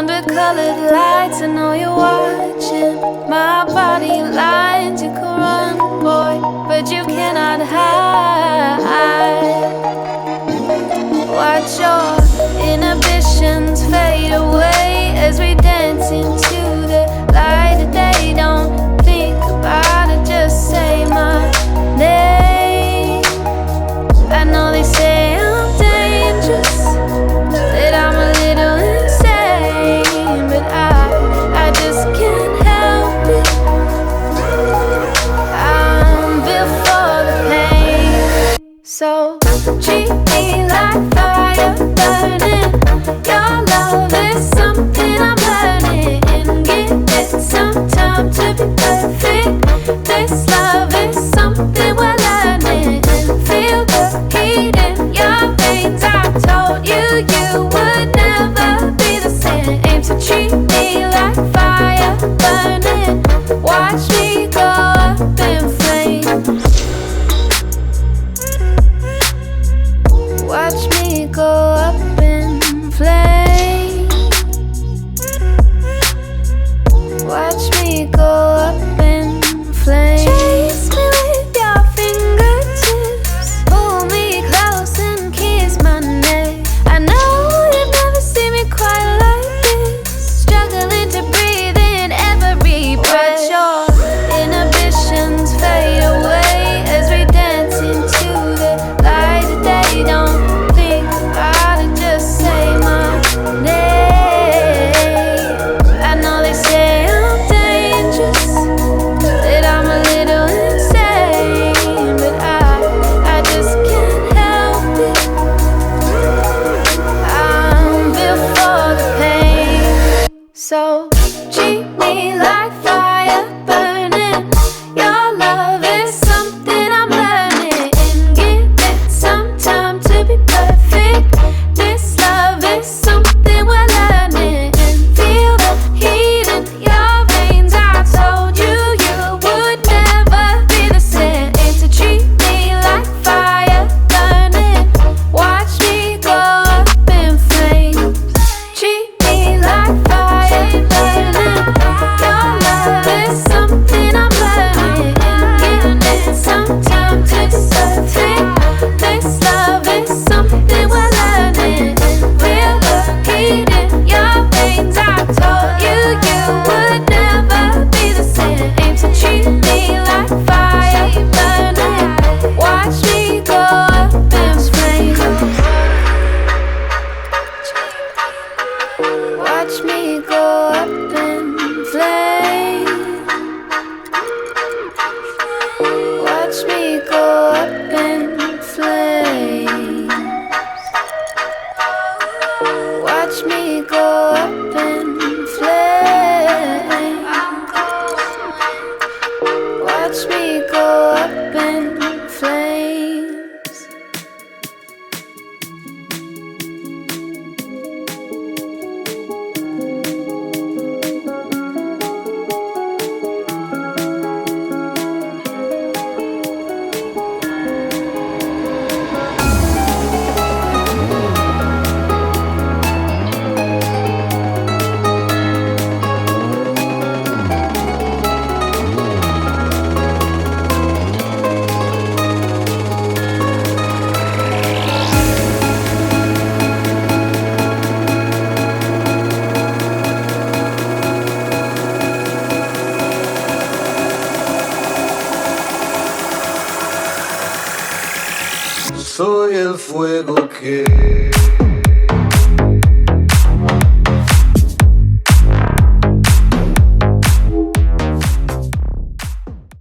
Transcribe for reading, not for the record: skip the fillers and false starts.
under colored lights. I know you're watching my body lines. You can run, boy, but you cannot hide. Watch your inhibitions fade away as we dance into the light of day. Don't think about it, just say my name. I know they say I'm dangerous, that I'm a little insane, but I just can't help it. I'm built for the pain. So treat me like fire burning. Your love is something I'm learning. Give it some time to be perfect. This love is something we're learning. Feel the heat in your veins. I told you you would never be the same. So treat me like fire burning. Watch me go up in flames. Watch me go up in flames. Watch me go up in flames. Chase me with your fingertips. Pull me close and kiss my neck. I know you've never seen me quite like this, struggling to breathe in every breath. Watch your inhibitions fade away as we dance into the light of day. Don't think about it, just say my name. I know they say I'm dangerous, that I'm a little insane, but I just can't help it. I'm built for the pain. So treat me like fire burning. Your love is something I'm learning. Give it some time to be perfect. This love is something we're learning. Feel the heat in your veins. I told you you would never be the same. To treat me like fire burning. Watch me go up in flames. Treat me like fire burning. Your love is something I'm learning. Give it some time to be perfect. This love is something we're learning. Feel the heat in your veins. I told you you would never be the same. So treat me like fire burning. Watch me go up in flames. Watch me go up in flames. Watch me go up in flames. Watch me go up in flames. Watch me go up in flames. Soy el fuego que